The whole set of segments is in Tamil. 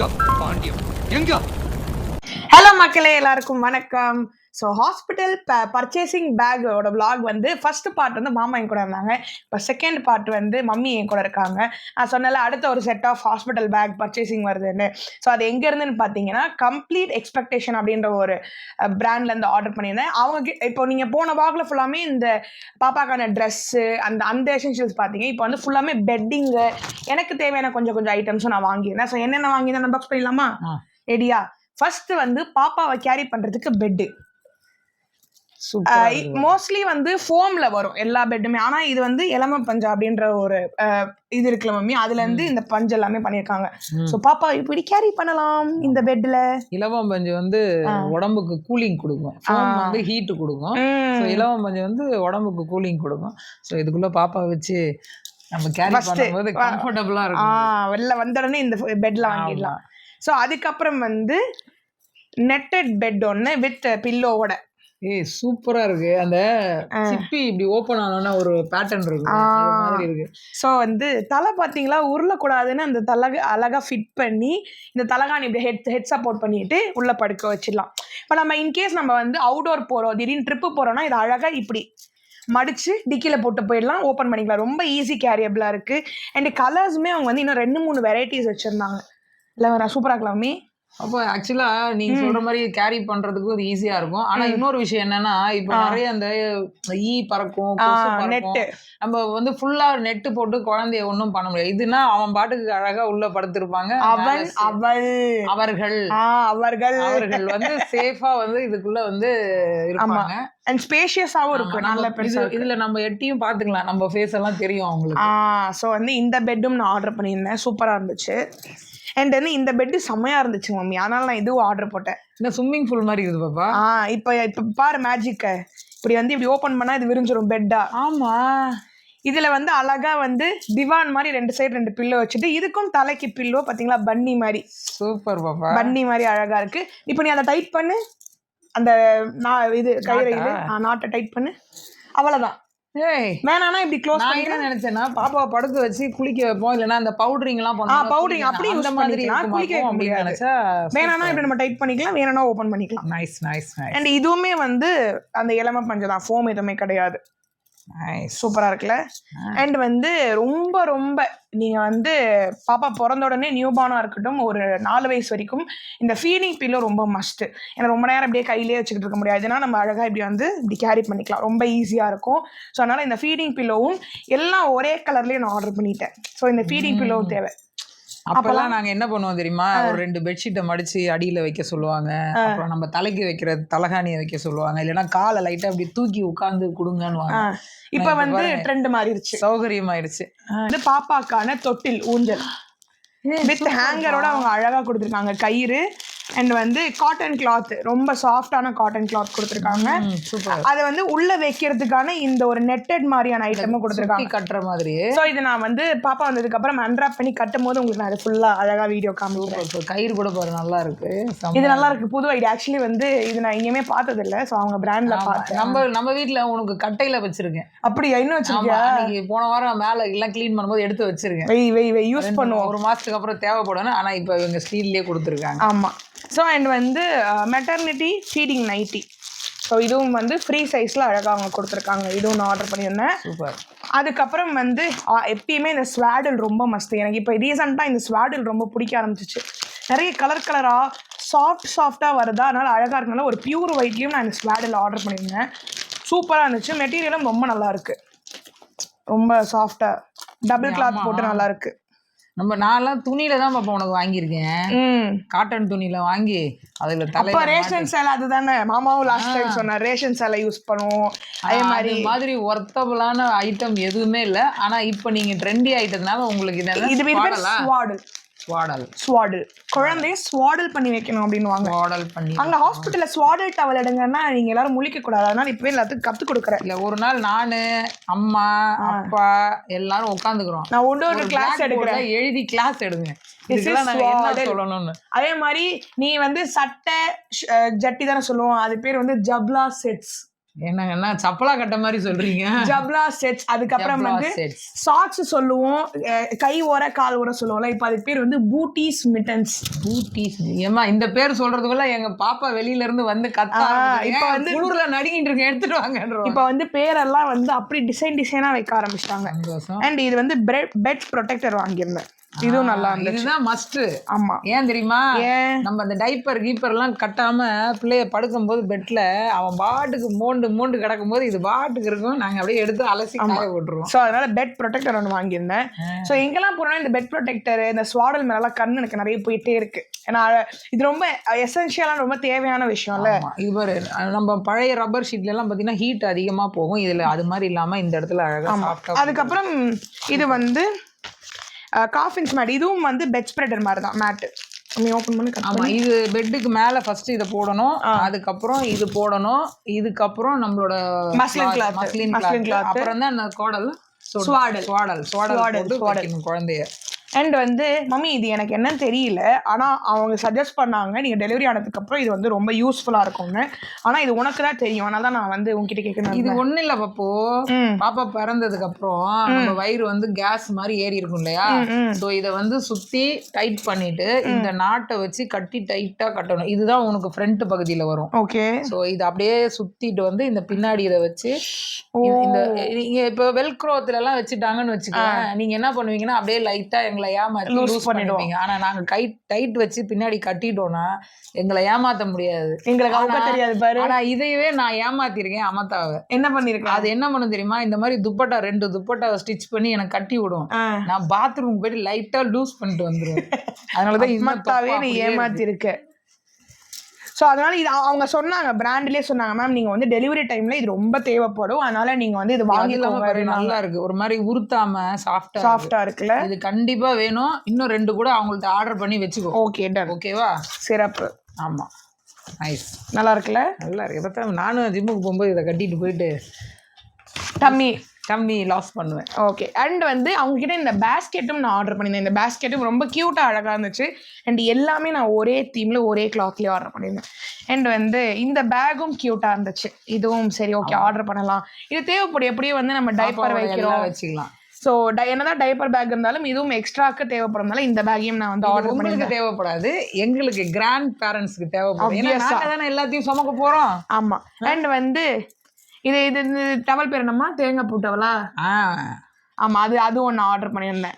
பாண்டியம் எங்க? ஹலோ மக்களே, எல்லாருக்கும் வணக்கம். ஸோ ஹாஸ்பிட்டல் பர்ச்சேசிங் பேக்கோட விளாக் வந்து ஃபர்ஸ்ட் பார்ட் வந்து மாமா என் கூட இருந்தாங்க. இப்போ செகண்ட் பார்ட் வந்து மம்மி என் கூட இருக்காங்க. நான் சொன்னால அடுத்த ஒரு set of hospital bag purchasing வருதுன்னு. ஸோ அது எங்கேருந்துன்னு பார்த்தீங்கன்னா கம்ப்ளீட் எக்ஸ்பெக்டேஷன் அப்படின்ற ஒரு பிராண்ட்லேருந்து ஆர்டர் பண்ணியிருந்தேன். அவங்க இப்போ நீங்கள் போன வாக்கில் ஃபுல்லாமே இந்த பாப்பாக்கான ட்ரெஸ்ஸு அந்த எசென்ஷியல்ஸ் பார்த்தீங்க. இப்போ வந்து ஃபுல்லாமே பெட்டிங்கு, எனக்கு தேவையான கொஞ்சம் ஐட்டம்ஸும் நான் வாங்கியிருந்தேன். ஸோ என்னென்ன வாங்கியிருந்தேன் பாக்ஸ் பண்ணிடலாமா? ரெடியா? ஃபர்ஸ்ட் வந்து பாப்பாவை கேரி பண்றதுக்கு பெட்டு. மோஸ்ட்லி வந்து ஃபோம்ல வரும் எல்லா பெட்டுமே. ஆனா இது வந்து எலம பஞ்சா அப்படின்ற ஒரு இது இருக்குல்ல மம்மி, அதுல இருந்து இந்த பஞ்சு எல்லாமே பண்ணிருக்காங்க. சோ பாப்பா இப்படி கேரி பண்ணலாம் இந்த பெட்ல. இலவம் பஞ்சு வந்து உடம்புக்கு கூலிங் கொடுக்கும், ஃபோம் வந்து ஹீட் கொடுக்கும். ஸோ இலவம் பஞ்சு வந்து உடம்புக்கு கூலிங் கொடுக்கும். ஸோ இதுக்குள்ள பாப்பா வச்சு நம்ம கேரி பண்ணும்போது கம்ஃபர்டபுளா இருக்கும். வெளில வந்த உடனே இந்த பெட்ல வாங்கிடலாம். ஸோ அதுக்கப்புறம் வந்து நெட்டட் பெட் ஒன்று வித் பில்லோவோட. சூப்பரா இருக்கு. அந்த சிப்பி இப்படி ஓபன் ஆனோன்னா ஒரு பேட்டர்ன் இருக்கு, அது மாதிரி இருக்கு. ஸோ வந்து தலை பார்த்தீங்களா உருளக்கூடாதுன்னு அந்த தலை அழகா ஃபிட் பண்ணி இந்த தலகாணி இப்படி ஹெட் சப்போர்ட் பண்ணிட்டு உள்ள படுக்க வச்சிடலாம். இப்போ நம்ம இன்கேஸ் நம்ம வந்து அவுடோர் போகிறோம், திடீர்னு ட்ரிப்பு போகிறோம்னா இது அழகாக இப்படி மடிச்சு டிக்கில போட்டு போயிடலாம், ஓப்பன் பண்ணிக்கலாம். ரொம்ப ஈஸி கேரியபிளாக இருக்குது. அண்ட் கலர்ஸுமே அவங்க வந்து இன்னும் 2-3 வெரைட்டிஸ் வச்சுருந்தாங்க. இல்லை நான் சூப்பராக இருக்கலாமே. அப்போ ஆக்சுவலா நீங்க சொல்ற மாதிரி கேரி பண்றதுக்கு ஒரு ஈஸியா இருக்கும். ஆனா இன்னொரு விஷயம் என்னன்னா, இப்ப நிறைய அந்த ஈ பறக்கும், நெட்டு, நம்ம வந்து ஃபுல்லா நெட்டு போட்டு குழந்தைய ஒன்றும் பண்ண முடியாது. இதுனா அவன் பாட்டுக்கு அழகா உள்ள படுத்திருப்பாங்க. அவர்கள் வந்து சேஃபா வந்து இதுக்குள்ள வந்து இருப்பாங்க. அண்ட் ஸ்பேஷியஸாவும் இருக்கு, நல்ல பெருசா. இதுல நம்ம எட்டியும் பாத்துக்கலாம், நம்ம ஃபேஸ் எல்லாம் தெரியும் அவங்களுக்கு. ஸோ வந்து இந்த பெட்டும் நான் ஆர்டர் பண்ணியிருந்தேன், சூப்பரா இருந்துச்சு. அண்ட் வந்து இந்த பெட்டு செம்மையா இருந்துச்சு மம்மி, அதனால நான் இதுவும் ஆர்டர் போட்டேன். இந்த ஸ்விம்மிங் பூல் மாதிரி இருக்குது பாப்பா. இப்போ பாரு மேஜிக்க, இப்படி வந்து இப்படி ஓபன் பண்ணா இது விரிஞ்சிரும் பெட்டா. ஆமா, இதுல வந்து அழகா வந்து திவான் மாதிரி 2 சைடு 2 பில்லோ வச்சுட்டு, இதுக்கும் தலைக்கு பில்லோ பாத்தீங்களா, பன்னி மாதிரி. சூப்பர் பாப்பா, பன்னி மாதிரி அழகா இருக்கு. இப்போ நீ அதை டைட் பண்ணு, அந்த இது கயிறு இது நாட்டை டைட் பண்ணு, அவ்வளவுதான். வேணானா இப்படி க்ளோஸ் பண்ணி. என்ன நினைச்சேன்னா பாப்பாவை படுக்க வச்சு குளிக்க வைப்போம், இல்லனா அந்த பவுடரிங் எல்லாம் பண்ணுவோம். பவுடரிங் அப்படி அந்த மாதிரி குளிக்க வைக்க முடியாது நினைச்சா, வேணானா இப்படி நம்ம டைட் பண்ணிக்கலாம், வேணானா ஓபன் பண்ணிக்கலாம். Nice nice nice. அண்ட் இதுவுமே வந்து அந்த இலம பஞ்சு தான், ஃபோம் எதுவுமே கிடையாது. சூப்பரா இருக்குல்ல. அண்ட் வந்து ரொம்ப ரொம்ப நீங்க வந்து பாப்பா பிறந்த உடனே நியூபார்னா இருக்கட்டும், ஒரு 4 வயசு வரைக்கும் இந்த ஃபீடிங் பில்லோ ரொம்ப மஸ்ட். ஏன்னா ரொம்ப நேரம் அப்படியே கையிலேயே வச்சுக்கிட்டு இருக்க முடியாதுன்னா நம்ம அழகா இப்படி வந்து இப்படி கேரி பண்ணிக்கலாம், ரொம்ப ஈஸியா இருக்கும். ஸோ அதனால இந்த ஃபீடிங் பில்லோவும் எல்லாம் ஒரே கலர்லயே நான் ஆர்டர் பண்ணிட்டேன். ஸோ இந்த ஃபீடிங் பில்லோவும் தேவை. அப்பெல்லாம் நாங்க என்ன பண்ணுவோம் தெரியுமா, ஒரு 2 பெட்ஷீட்டை மடிச்சு அடியில வைக்க சொல்லுவாங்க, அப்புறம் நம்ம தலைக்கு வைக்கிற தலகாணியை வைக்க சொல்லுவாங்க, இல்லைன்னா காலை லைட்டா அப்படி தூக்கி உட்கார்ந்து கொடுங்கன்னு. இப்ப வந்து ட்ரெண்ட் மாறிடுச்சு, சௌகரியமாயிருச்சு. இது பாப்பாக்கான தொட்டில் ஊஞ்சல் வித் ஹேங்கரோட அவங்க அழகா கொடுத்துருக்காங்க. கயிறு அண்ட் வந்து காட்டன் கிளாத், ரொம்ப சாஃப்டான காட்டன் கிளாத் கொடுத்துருக்காங்க. அதை வந்து உள்ள வைக்கிறதுக்கான இந்த ஒரு நெட்டட் மாதிரியான ஐட்டமும் கொடுத்துருக்காங்க, கட்டுற மாதிரி. ஸோ இது நான் வந்து பாப்பா வந்ததுக்கு அப்புறம் அன்ராப் பண்ணி கட்டும் போது உங்களுக்கு நான் அது ஃபுல்லா அழகா வீடியோ காமிக்கிறேன். கயிறு கூட பாரு, நல்லா இருக்கு. இது நல்லா இருக்கு, புது ஐடியா. ஆக்சுவலி வந்து இது நான் எங்கேயுமே பார்த்தது இல்லை. ஸோ அவங்க பிராண்ட்ல பார்த்தேன். நம்ம வீட்டுல உனக்கு கட்டையில வச்சிருக்கேன். அப்படியா? இன்னும் வச்சிருக்கியா? போன வாரம் மேல எல்லாம் கிளீன் பண்ணும்போது எடுத்து வச்சிருக்கேன். வெய் யூஸ் பண்ணுவோம், 1 மாசத்துக்கு அப்புறம் தேவைப்படும். ஆனா இப்ப இவங்க ஸ்டீல்லே கொடுத்துருக்காங்க. ஆமா. ஸோ அண்ட் வந்து மெட்டர்னிட்டி ஃபீடிங் நைட்டி, ஸோ இதுவும் வந்து ஃப்ரீ சைஸில் அழகாக அவங்க கொடுத்துருக்காங்க. இதுவும் நான் ஆர்டர் பண்ணியிருந்தேன். சூப்பர். அதுக்கப்புறம் வந்து எப்பயுமே இந்த ஸ்வாடில் ரொம்ப மஸ்து. எனக்கு இப்போ ரீசெண்டாக இந்த ஸ்வாடில் ரொம்ப பிடிக்க ஆரம்பிச்சிச்சு. நிறைய கலராக சாஃப்டாக வருதா, அதனால் அழகாக இருக்கனால ஒரு பியூர் ஒயிட்லேயும் நான் இந்த ஸ்வாடில் ஆர்டர் பண்ணியிருந்தேன். சூப்பராக இருந்துச்சு. மெட்டீரியலும் ரொம்ப நல்லா இருக்கு, ரொம்ப சாஃப்டாக டபுள் கிளாத் போட்டு நல்லா இருக்கு. நான்லாம் துணியில தான் பாப்பா உனக்கு வாங்கியிருக்கேன், காட்டன் துணியில வாங்கி அதுல அப்ப ரேஷன் சேலை. அதுதானே மாமாவும் லாஸ்ட் டைம் சொன்னார், ரேஷன் சேலை யூஸ் பண்ணுவோம். அதே மாதிரி ஒர்த்தபிளான ஐட்டம் எதுவுமே இல்லை. ஆனா இப்ப நீங்க ட்ரெண்டி ஆயிட்டதுனால உங்களுக்கு இது ஸ்வாடல், குழந்தைய ஸ்வாடல் பண்ணி வைக்கணும் அப்படின்னு வாங்க. அங்க ஹாஸ்பிட்டல்ல ஸ்வாடல் டவல் எடுங்கன்னா நீங்க எல்லாரும் முழிக்க கூடாது, அதனால இப்பவே எல்லாத்துக்கும் கத்து கொடுக்குறேன். இல்ல ஒரு நாள் நானு, அம்மா, அப்பா எல்லாரும் உட்காந்துக்கிறோம், நான் ஒரு கிளாஸ் எடுக்கிறேன், எழுதி கிளாஸ் எடுங்க. அதே மாதிரி நீ வந்து சட்டை ஜட்டி தானே சொல்லுவோம், அது பேர் வந்து ஜப்லா செட்ஸ். என்னங்கன்னா சப்பலா கட்ட மாதிரி சொல்றீங்க. ஜப்லா செட்ஸ், அதுக்கப்புறம் வந்து சாக்ஸ் சொல்லுவோம், கை ஓர கால் ஓர சொல்லுவோம்ல, இப்போ அதுக்கு பேர் வந்து பூட்டிஸ் மிட்டன்ஸ். பூட்டிஸ் ஏமா இந்த பேர் சொல்றதுக்குள்ள எங்க பாப்பா வெளியில இருந்து வந்து இப்ப வந்து குளிர்ல நடுங்கிட்டு இருக்கு, எடுத்துட்டு வாங்க. இப்ப வந்து பேரெல்லாம் வந்து அப்படி டிசைனா வைக்க ஆரம்பிச்சிட்டாங்க. அண்ட் இது வந்து பெட் ப்ரொடெக்டர் வாங்கியிருந்தேன், இதுவும் நல்லா இருந்துச்சு. இதுதான் மஸ்ட். ஆமா, ஏன் தெரியுமா, நம்ம அந்த டைப்பர் கீப்பர் எல்லாம் கட்டாம பிள்ளைய படுக்கும் போது பெட்ல அவன் பாட்டுக்கு மோண்டு கிடக்கும் போது இது பாட்டுக்கு இருக்கும், நாங்க அப்படியே எடுத்து அலசி காய போட்டுருவோம். ஸோ அதனால பெட் ப்ரொடெக்டர் ஒன்று வாங்கியிருந்தேன். ஸோ எங்கெல்லாம் போனா இந்த பெட் ப்ரொடெக்டர், இந்த ஸ்வாடல் மேலாம் கண்ணு எனக்கு நிறைய போயிட்டே இருக்கு. ஏன்னா இது ரொம்ப எசென்ஷியலான ரொம்ப தேவையான விஷயம்ல. இது பாரு, நம்ம பழைய ரப்பர் ஷீட்ல எல்லாம் பாத்தீங்கன்னா ஹீட் அதிகமா போகும், இதுல அது மாதிரி இல்லாம இந்த இடத்துல அழகா சாஃப்டா. அதுக்கப்புறம் இது வந்து காஃபின்ஸ் மேட், இதுவும் வந்து பெட் ஸ்ப்ரெடர் மாதிரி தான் மேட்டு. ஓப்பன் பண்ணி ஆமா, இது பெட்டுக்கு மேல ஃபர்ஸ்ட் இதை போடணும், அதுக்கப்புறம் இது போடணும், இதுக்கப்புறம் நம்மளோட மஸ்லின் கிளாத், அப்புறம் தான் அந்த கோடல் ஸ்வாடல் குழந்தைய. அண்ட் வந்து மம்மி இது எனக்கு என்னன்னு தெரியல, ஆனால் அவங்க சஜஸ்ட் பண்ணாங்க நீங்கள் டெலிவரி ஆனதுக்கப்புறம் இது வந்து ரொம்ப யூஸ்ஃபுல்லாக இருக்கும்னு. ஆனால் இது உனக்கு தான் தெரியும், அதனால தான் நான் வந்து உங்ககிட்ட கேட்கணும். இது ஒன்றும் இல்லை பாப்போ, பாப்பா பிறந்ததுக்கு அப்புறம் நம்ம வயிறு வந்து கேஸ் மாதிரி ஏறி இருக்கும் இல்லையா, ஸோ இதை வந்து சுற்றி டைட் பண்ணிட்டு இந்த நாட்டை வச்சு கட்டி டைட்டாக கட்டணும். இதுதான் உனக்கு ஃப்ரண்ட் பகுதியில் வரும். ஓகே, ஸோ இது அப்படியே சுற்றிட்டு வந்து இந்த பின்னாடி இதை வச்சு இந்த நீங்கள் இப்போ வெல்க்ரோத்துல எல்லாம் வச்சுட்டாங்கன்னு வச்சுக்கோங்க, நீங்கள் என்ன பண்ணுவீங்கன்னா அப்படியே லைட்டாக எங்களை ஏமாத்தி லூஸ் பண்ணிடுவீங்க. ஆனா நாங்க டைட் வச்சு பின்னாடி கட்டிட்டோம்னா எங்களை ஏமாத்த முடியாது, எங்களுக்கு தெரியாது பாரு. ஆனா இதையவே நான் ஏமாத்திருக்கேன் அமத்தாவை. என்ன பண்ணிருக்கேன், அது என்ன பண்ண தெரியுமா, இந்த மாதிரி துப்பட்டா 2 துப்பட்டாவை ஸ்டிச் பண்ணி எனக்கு கட்டி விடும், நான் பாத்ரூம் போயிட்டு லைட்டா லூஸ் பண்ணிட்டு வந்துருவேன். அதனாலதான் அமத்தாவே நீ ஏமாத்தி இருக்க. ஸோ அதனால இது அவங்க சொன்னாங்க, பிராண்ட்லேயே சொன்னாங்க, மேம் நீங்கள் வந்து டெலிவரி டைம்ல இது ரொம்ப தேவைப்படும், அதனால நீங்க வந்து இது வாங்கிக்கோங்க. நல்லா இருக்கு, ஒரு மாதிரி உருத்தாம சாஃப்டா இருக்குல்ல, இது கண்டிப்பா வேணும். இன்னும் 2 கூட அவங்கள்ட்ட ஆர்டர் பண்ணி வச்சுக்கோ. ஓகே டன், ஓகேவா, சிறப்பு. ஆமா, நைஸ், நல்லா இருக்குல்ல, நல்லா இருக்கு. பார்த்தா நானும் ஜிம்முக்கு போகும்போது இதை கட்டிட்டு போயிட்டு டம்மி லாஸ் பண்ணுவேன். ஓகே, அண்ட் வந்து அவங்ககிட்ட இந்த பேஸ்கெட்டும் நான் ஆர்டர் பண்ணியிருந்தேன். இந்த பேஸ்கெட்டும் ரொம்ப க்யூட்டாக அழகாக இருந்துச்சு. அண்ட் எல்லாமே நான் ஒரே தீமில் ஒரே கிளாத்லேயே ஆர்டர் பண்ணியிருந்தேன். அண்ட் வந்து இந்த பேக்கும் க்யூட்டாக இருந்துச்சு, இதுவும் சரி ஓகே ஆர்டர் பண்ணலாம். இது தேவைப்படும், எப்படியும் வந்து நம்ம டைப்பர் வச்சுக்கலாம். ஸோ என்னதான் டைப்பர் பேக் இருந்தாலும் இதுவும் எக்ஸ்ட்ராக்கு தேவைப்படுறதுனால இந்த பேக்கையும் நான் வந்து ஆர்டர் பண்ணி. தேவைப்படாது, எங்களுக்கு கிராண்ட் பேரண்ட்ஸ்க்கு தேவைப்படும், எல்லாத்தையும் சுமக்க போகிறோம். ஆமாம், அண்ட் வந்து இது டவல் பேர் என்னம்மா, தேங்காய் பூ டவலா? ஆமா, அது ஒன்று ஆர்டர் பண்ணியிருந்தேன்.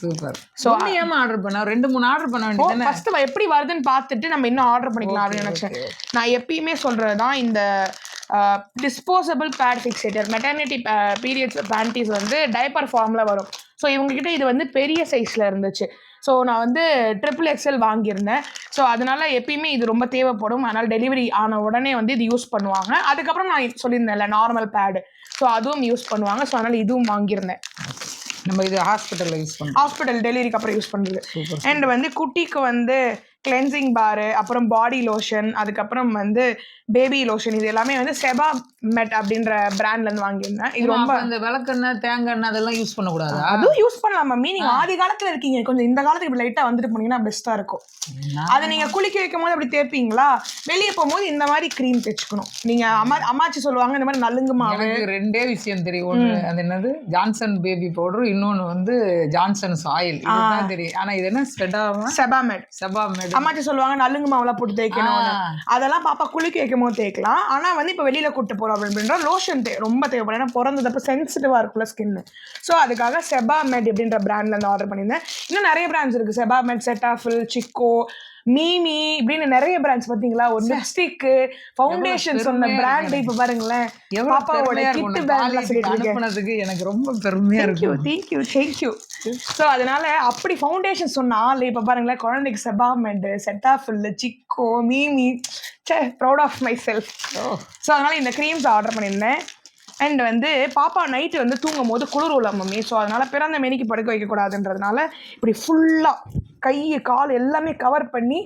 சூப்பர். ஸோ ஏமா ஆர்டர் பண்ண 2-3 ஆர்டர் பண்ண வேண்டியது. ஃபர்ஸ்ட் எப்படி வருதுன்னு பார்த்துட்டு நம்ம இன்னும் ஆர்டர் பண்ணிக்கலாம் அப்படின்னு நினைச்சேன். நான் எப்பயுமே சொல்றதுதான், இந்த disposable pad fixator maternity periods panties வந்து டைப்பர் ஃபார்ம்ல வரும். ஸோ இவங்ககிட்ட இது வந்து பெரிய சைஸ்ல இருந்துச்சு. ஸோ நான் வந்து XXL வாங்கியிருந்தேன். ஸோ அதனால எப்பயுமே இது ரொம்ப தேவைப்படும், அதனால டெலிவரி ஆன உடனே வந்து இது யூஸ் பண்ணுவாங்க. அதுக்கப்புறம் நான் சொல்லியிருந்தேன்ல நார்மல் பேடு, ஸோ அதுவும் யூஸ் பண்ணுவாங்க. ஸோ அதனால இதுவும் வாங்கியிருந்தேன். நம்ம இது ஹாஸ்பிட்டலில் யூஸ் பண்ணுறோம், ஹாஸ்பிட்டல் டெலிவரிக்கு அப்புறம் யூஸ் பண்ணுறது. அண்ட் வந்து குட்டிக்கு வந்து கிளென்சிங் பாரு, அப்புறம் பாடி லோஷன், அதுக்கப்புறம் வந்து பேபி லோஷன், இது எல்லாமே வந்து செபா மெட் அப்படின்ற பிராண்ட்ல இருந்து வாங்கியிருந்தேன். இது ரொம்ப இந்த விளக்கெண்ணெய் தேங்காய் எண்ணெய் அதெல்லாம் யூஸ் பண்ணக்கூடாது. அதுவும் யூஸ் பண்ணலாம் மம்மி, நீங்க ஆதி காலத்துல இருக்கீங்க, கொஞ்சம் இந்த காலத்துக்கு இப்படி லைட்டா வந்துட்டு போனீங்கன்னா பெஸ்டா இருக்கும். அது நீங்க குளிக்க வைக்கும் போது அப்படி தேய்ப்பீங்களா, வெளியே போகும்போது இந்த மாதிரி க்ரீம் தேய்ச்சிக்கணும். நீங்க அம்மாச்சி சொல்லுவாங்க இந்த மாதிரி நலுங்கு மாவு. 2 விஷயம் தெரியும், ஒன்று அது என்னது ஜான்சன் பேபி பவுடர், இன்னொன்று வந்து ஜான்சன்ஸ் ஆயில், இதுதான் தெரியும். ஆனா இது என்ன செபாமெட் அம்மாச்சி சொல்லுவாங்க நலுங்கு மாவுலாம் போட்டு தேய்க்கணும், அதெல்லாம் பாப்பா குளிக்க வைக்கும் போது தேய்க்கலாம். ஆனா வந்து இப்ப வெளியில கூட்டு போறோம் அப்படின்ற லோஷன் ரொம்ப தேவைப்படும், ஏன்னா பிறந்ததப்ப சென்சிட்டிவா இருக்குல்ல ஸ்கின். ஸோ அதுக்காக செபாமெட் அப்படின்ற பிராண்ட்ல இருந்து ஆர்டர் பண்ணியிருந்தேன். இன்னும் நிறைய பிராண்ட்ஸ் இருக்கு, செபாமெட், செட்டாஃபில், சிக்கோ, மீமி இப்படின்னு நிறைய பிராண்ட்ஸ். பாத்தீங்களா, ஒரு லிப்ஸ்டிக், ஃபவுண்டேஷன் சொன்ன பிராண்ட் இப்ப பாருங்களேன், பாப்பாவோட கிட் பேக்ல அனுப்புனதுக்கு எனக்கு ரொம்ப பெருமையா இருக்கு. தேங்க்யூ. ஸோ அதனால அப்படி ஃபவுண்டேஷன் சொன்ன ஆள் இப்ப பாருங்களேன், குழந்தைக்கு Sebamed, Cetaphil, Chicco, MeeMee, proud of my self. So அதனால இந்த க்ரீம்ஸ் ஆர்டர் பண்ணியிருந்தேன். அண்ட் வந்து பாப்பா நைட்டு வந்து தூங்கும் போது குளிர் உள்ள மம்மி, ஸோ அதனால பிறந்த மேனிக்கு படுக்க வைக்கக்கூடாதுன்றதுனால இப்படி ஃபுல்லாக கை கால் எல்லாமே கவர் பண்ணி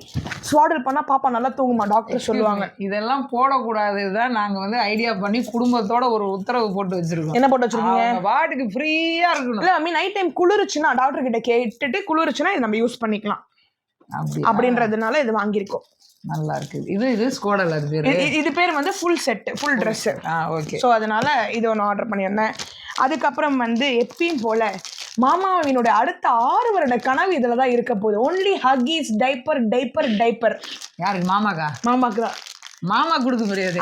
ஸ்வாடல் பண்ணால் பாப்பா நல்லா தூங்குமா, டாக்டர் சொல்லுவாங்க. இதெல்லாம் போடக்கூடாது தான் நாங்கள் வந்து ஐடியா பண்ணி குடும்பத்தோட ஒரு உத்தரவு போட்டு வச்சிருக்கோம். என்ன போட்டு வச்சிருக்கீங்க? வாட்டுக்கு ஃப்ரீயாக இருக்கணும். இல்லை மம்மி, நைட் டைம் குளிருச்சுன்னா டாக்டர் கிட்ட கேட்டுட்டு குளிருச்சுன்னா இது நம்ம யூஸ் பண்ணிக்கலாம். அப்படின்றதுனால இது வாங்கியிருக்கோம். நல்லா இருக்கு. இது ஸ்கோடல். அது பேர் இது பேர் வந்து full set, full dress. Okay. So அதனால இது ஒன்று ஆர்டர் பண்ணியிருந்தேன். அதுக்கப்புறம் வந்து எப்பயும் போல மாமாவினோட அடுத்த 6 வருட கனவு இதில் தான் இருக்க போகுது. Only Huggies, diaper. யாருக்கு? மாமாக்கு தான். மாமா கொடுக்க முடியாது.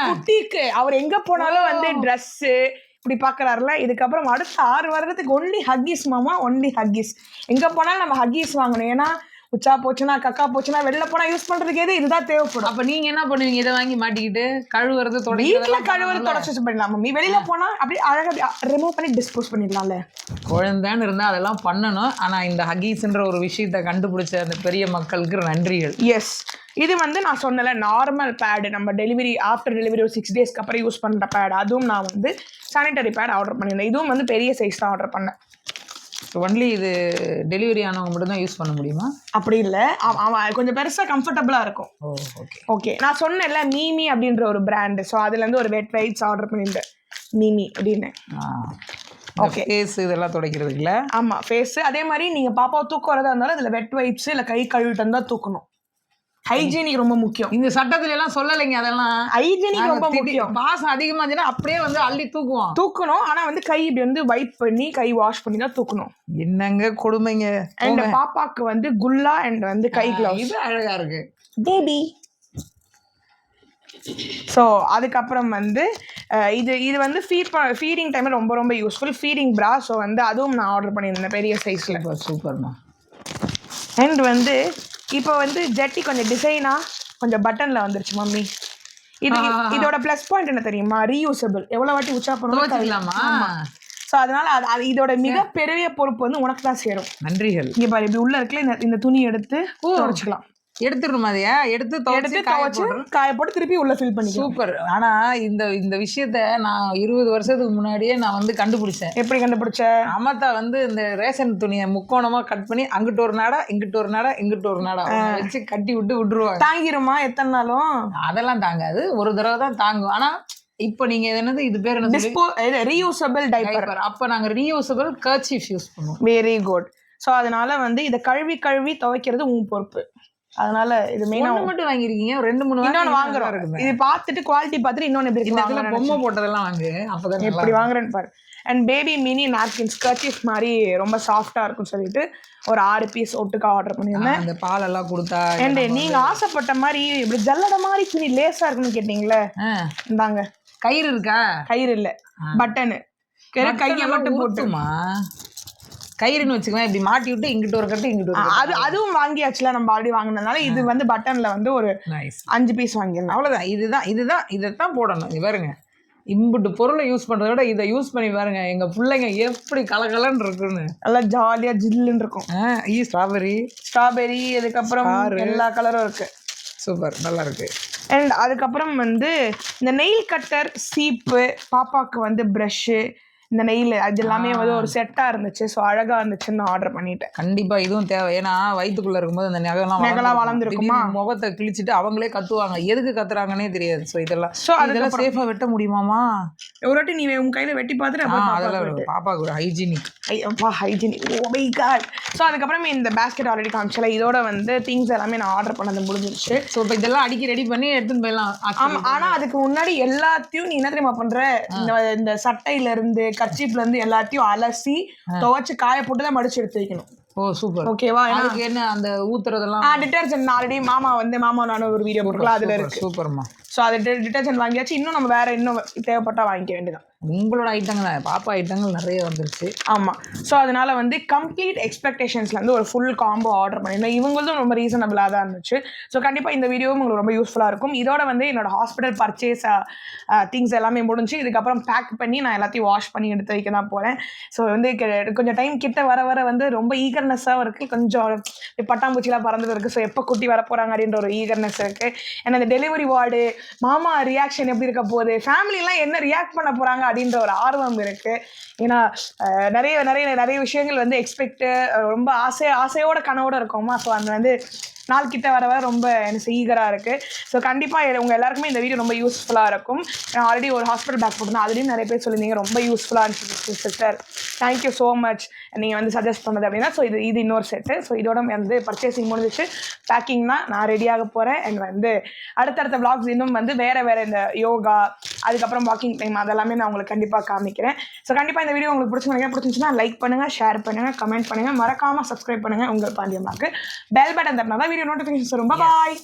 குட்டிக்கு அவர் எங்க போனாலும் வந்து ட்ரெஸ்ஸு இப்படி பாக்குறாருல. இதுக்கப்புறம் அடுத்த 6 வருடத்துக்கு ஒன்லி ஹக்கீஸ் மாமா, ஒன்லி ஹக்கீஸ். எங்க போனாலும் நம்ம ஹக்கீஸ் வாங்கணும். ஏன்னா உச்சா போச்சுன்னா, கக்கா போச்சுன்னா, வெளில போனா யூஸ் பண்றதுக்கு எது இதுதான் தேவைப்படும். அப்ப நீங்க என்ன பண்ணுவீங்க? இதை வாங்கி மாட்டிக்கிட்டு கழுவுறது, வீட்டுல கழுவுறது, தொடச்சு பண்ணிடலாம். நீ வெளியில போனா அப்படி அழகா ரிமூவ் பண்ணி டிஸ்போஸ் பண்ணிடலாம்ல. குழந்தைன்னு இருந்தா அதெல்லாம் பண்ணணும். ஆனா இந்த ஹக்கீஸ்ன்ற ஒரு விஷயத்தை கண்டுபிடிச்ச அந்த பெரிய மக்களுக்கு நன்றிகள். எஸ். இது வந்து நான் சொன்னல நார்மல் பேடு, நம்ம டெலிவரி ஆஃப்டர் டெலிவரி ஒரு 6 டேஸ்க்கு அப்புறம் யூஸ் பண்ணுற பேட். அதுவும் நான் வந்து சானிட்டரி பேட் ஆர்டர் பண்ணியிருந்தேன். இதுவும் வந்து பெரிய சைஸ் தான் ஆர்டர் பண்ணேன். ஒன்லி இது டெலிவரி ஆனவங்க மட்டும் தான் யூஸ் பண்ண முடியுமா? அப்படி இல்லை, அவன் கொஞ்சம் பெருசாக கம்ஃபர்டபுளாக இருக்கும். ஓகே. நான் சொன்னேன்ல மீமி அப்படின்ற ஒரு பிராண்டு. ஸோ அதுலேருந்து ஒரு வெட் வைப்ஸ் ஆர்டர் பண்ணியிருந்தேன், மீமி அப்படின்னு. ஓகே. ஃபேஸ் இதெல்லாம் துடைக்கிறது இல்லை? ஆமாம், ஃபேஸு. அதே மாதிரி நீங்கள் பாப்பாவை தூக்க வரதா இருந்தாலும் இதில் வெட் வைப்ஸ் இல்லை கை கழுவிட்டு தான் தூக்கணும். ஹைஜீனிக் ரொம்ப முக்கியம். இந்த சட்டத்துல எல்லாம் சொல்லலைங்க. அதெல்லாம் ஹைஜீனிக் ரொம்ப முக்கியம். பாசம் அதிகமா இருந்துச்சுன்னா அப்படியே வந்து அள்ளி தூக்கணும். ஆனா வந்து கை இப்படி வந்து வைப் பண்ணி கை வாஷ் பண்ணி தான் தூக்கணும். என்னங்க கொடுமைங்க. அண்ட் பாப்பாக்கு வந்து குல்லா அண்ட் வந்து கை கிளவுஸ். இது அழகா இருக்கு பேபி. ஸோ அதுக்கப்புறம் வந்து இது வந்து ஃபீடிங் டைமில் ரொம்ப ரொம்ப யூஸ்ஃபுல். ஃபீடிங் ப்ரா. ஸோ வந்து அதுவும் நான் ஆர்டர் பண்ணியிருந்தேன் பெரிய சைஸில். சூப்பர்மா. அண்ட் வந்து இப்போ வந்து ஜட்டி கொஞ்சம் டிசைனாக கொஞ்சம் பட்டனில் வந்துருச்சு மம்மி. இதோட ப்ளஸ் பாயிண்ட் என்ன தெரியுமா? ரீயூசபிள். எவ்வளோ வாட்டி உச்சா பண்ணுவோம். ஸோ அதனால இதோட மிகப்பெரிய பொறுப்பு வந்து உனக்கு தான் சேரும். நன்றிகள். இங்கே பாரு, இப்படி உள்ள இருக்குல்ல, இந்த துணி எடுத்து துடைச்சிக்கலாம். எடுத்துடணும். அதையா எடுத்து காய போட்டு திருப்பி உள்ள ஃபில் பண்ணி. சூப்பர். ஆனா இந்த விஷயத்த நான் 20 வருஷத்துக்கு முன்னாடியே நான் வந்து கண்டுபிடிச்சேன். எப்படி கண்டுபிடிச்ச? அமத்தா வந்து இந்த ரேஷன் துணியை முக்கோணமா கட் பண்ணி அங்கிட்டு ஒரு நாடா, இங்கிட்டு ஒரு நாடா, இங்கிட்டு ஒரு நாடா வச்சு கட்டி விட்டுருவாங்க. தாங்கிருமா? எத்தனை நாளும் அதெல்லாம் தாங்காது, ஒரு தடவை தான் தாங்கும். ஆனா இப்போ நீங்க என்னது இது பேர் என்ன? Reusable diaper. அப்ப நாங்க ரீயூசபிள் கர்ச்சீஃப் யூஸ் பண்ணுவோம். Very good. ஸோ அதனால வந்து இதை கழுவி துவைக்கிறது உன் பொறுப்பு. அதனால இது மெயினா மட்டும் வாங்கிருக்கீங்க. 2-3 இன்னொன்னு வாங்குறோம். இது பார்த்துட்டு குவாலிட்டி பார்த்துட்டு இன்னொன்னு எப்படி இருக்கு, பொம்மை போட்டதெல்லாம் வாங்கு. அப்பதான் எப்படி வாங்குறேன்னு பாரு. And baby mini napkins kerchief மாதிரி ரொம்ப சாஃப்டா இருக்கும்னு சொல்லிட்டு ஒரு 6 பீஸ் ஒட்டுக்கா ஆர்டர் பண்ணியிருந்தேன். அந்த பால் எல்லாம் கொடுத்தா. அண்ட் நீங்க ஆசைப்பட்ட மாதிரி இப்படி ஜல்லட மாதிரி துணி லேசா இருக்குன்னு கேட்டீங்களே, இந்தாங்க. கயிறு இருக்கா? கயிறு இல்ல, பட்டனு. கையை மட்டும் போட்டுமா கயிறுன்னு வச்சுக்கலாம். இப்படி மாட்டி விட்டு இங்கிட்டு ஒரு கட்டு இங்கிட்டு ஒரு. அதுவும் வாங்கியாச்சுல, நம்ம ஆல்ரெடி வாங்கினதுனால. இது வந்து பட்டன்ல வந்து ஒரு 5 பீஸ் வாங்கிடலாம். அவ்வளவுதான். இதைத்தான் போடணும். இது பாருங்க, இம்புட்டு பொருளை யூஸ் பண்றத விட இதை யூஸ் பண்ணி பாருங்க. எங்க பிள்ளைங்க எப்படி கலகலன்னு இருக்குன்னு, நல்லா ஜாலியா ஜில்லுன்னு இருக்கும். ஸ்ட்ராபெரி அதுக்கப்புறம் எல்லா கலரும் இருக்கு. சூப்பர், நல்லா இருக்கு. அண்ட் அதுக்கப்புறம் வந்து இந்த நெயில் கட்டர், சீப்பு, பாப்பாவுக்கு வந்து ப்ரஷ்ஷு, இந்த நெயில், அது எல்லாமே வந்து ஒரு செட்டாக இருந்துச்சு. ஸோ அழகாக இருந்துச்சுன்னு நான் ஆர்டர் பண்ணிட்டேன். கண்டிப்பாக இதுவும் தேவை. ஏன்னா வயிற்றுக்குள்ளே இருக்கும்போது அந்த நெகலாம் வளர்ந்துருக்குமா, முகத்தை கிழிச்சிட்டு அவங்களே கத்துவாங்க. எதுக்கு கத்துறாங்கன்னே தெரியாது. ஸோ இதெல்லாம் சேஃபாக வெட்ட முடியுமாமா? ஒரு வாட்டி நீ உன் கையில் வெட்டி பார்த்துட்டு அதெல்லாம் பாப்பாவுக்கு ஒரு ஹைஜீனிக். ஸோ அதுக்கப்புறம் இந்த பேஸ்கெட் ஆல்ரெடி காமிச்சல. இதோட வந்து திங்ஸ் எல்லாமே நான் ஆர்டர் பண்ணது முடிஞ்சிருச்சு. ஸோ இப்போ இதெல்லாம் அடிக்கி ரெடி பண்ணி எடுத்துன்னு போயிடலாம். ஆமாம். ஆனால் அதுக்கு முன்னாடி எல்லாத்தையும் நீ என்ன தெரியுமா பண்ற? இந்த சட்டையிலேருந்து கர்ச்சீப்ல இருந்து எல்லாத்தையும் அலசி துவைச்சு காய போட்டு தான் மடிச்சு எடுத்து வைக்கணும். ஓ சூப்பர். ஓகேவா? அதுக்கு என்ன அந்த ஊத்துறதெல்லாம்? டிட்டர்ஜென்ட் ஆல்ரெடி மாமா நானும் ஒரு வீடியோ போட்டுக்கலாம், அதுல இருக்கு. சூப்பர்மா. ஸோ அது டிட்டர்ஜென்ட் வாங்கியாச்சு. இன்னும் நம்ம வேற இன்னும் தேவைப்பட்டா வாங்கிக்க வேண்டியதான். உங்களோட ஐட்டங்கள், பாப்பா ஐட்டங்கள் நிறைய வந்துருச்சு. ஆமாம். ஸோ அதனால வந்து கம்ப்ளீட் எக்ஸ்பெக்டேஷன்ஸ்லேருந்து ஒரு ஃபுல் காம்போ ஆர்டர் பண்ணியிருந்தேன். இவங்களும் ரொம்ப ரீசனபிளாக தான் இருந்துச்சு. ஸோ கண்டிப்பாக இந்த வீடியோவும் உங்களுக்கு ரொம்ப யூஸ்ஃபுல்லாக இருக்கும். இதோட வந்து என்னோட ஹாஸ்பிட்டல் பர்ச்சேஸ் திங்ஸ் எல்லாமே முடிஞ்சு இதுக்கப்புறம் பேக் பண்ணி நான் எல்லாத்தையும் வாஷ் பண்ணி எடுத்து வைக்க தான் போகிறேன். ஸோ வந்து கொஞ்சம் டைம் கிட்ட வர வந்து ரொம்ப ஈகர்னஸாக இருக்குது. கொஞ்சம் பட்டாம்பூச்சிலாம் பறந்துட்டு இருக்குது. ஸோ எப்போ குட்டி வர போகிறாங்க அப்படின்ற ஒரு ஈகர்னஸ் இருக்குது. ஏன்னா இந்த டெலிவரி வார்டு, மாமா ரியாக்ஷன் எப்படி இருக்க போகுது, ஃபேமிலிலாம் என்ன ரியாக்ட் பண்ண போகிறாங்க அப்படின்ற ஒரு ஆர்வம் இருக்கு. ஏன்னா நிறைய நிறைய நிறைய விஷயங்கள் வந்து ரொம்ப ஆசையோட கனவோட இருக்கோமா. ஸோ அந்த வந்து நாள் கிட்ட வர ரொம்ப எனக்கு ஈகராக இருக்குது. ஸோ கண்டிப்பாக உங்கள் எல்லாருக்குமே இந்த வீடியோ ரொம்ப யூஸ்ஃபுல்லாக இருக்கும். ஆல்ரெடி ஒரு ஹாஸ்பிட்டல் பேக் போட்டிருந்தேன், அதுலேயும் நிறைய பேர் சொல்லியிருந்தீங்க ரொம்ப யூஸ்ஃபுல்லாக இருந்துச்சு சிஸ்டர். தேங்க்யூ ஸோ மச் நீங்கள் வந்து சஜஸ்ட் பண்ணது அப்படின்னா. ஸோ இது இன்னொரு செட்டு. ஸோ இதோட வந்து பர்ச்சேசிங் முடிஞ்சிச்சு, பேக்கிங் தான். நான் ரெடியாக போகிறேன். அண்ட் வந்து அடுத்தடுத்த vlogs இன்னும் வந்து வேறு இந்த யோகா, அதுக்கப்புறம் வாக்கிங் டைம் அதெல்லாமே நான் உங்களுக்கு கண்டிப்பாக காமிக்கிறேன். ஸோ கண்டிப்பாக இந்த வீடியோ உங்களுக்கு பிடிச்சிருந்துச்சுன்னா லைக் பண்ணுங்கள், ஷேர் பண்ணுங்கள், கமெண்ட் பண்ணுங்கள், மறக்காமல் சப்ஸ்கிரைப் பண்ணுங்கள். உங்கள் பாண்டியம்மாக்கு பெல் பட்டன் தட்டினா தான் வீடியோ நோட்டிஃபிகேஷன்ஸ் வரும். பாய்.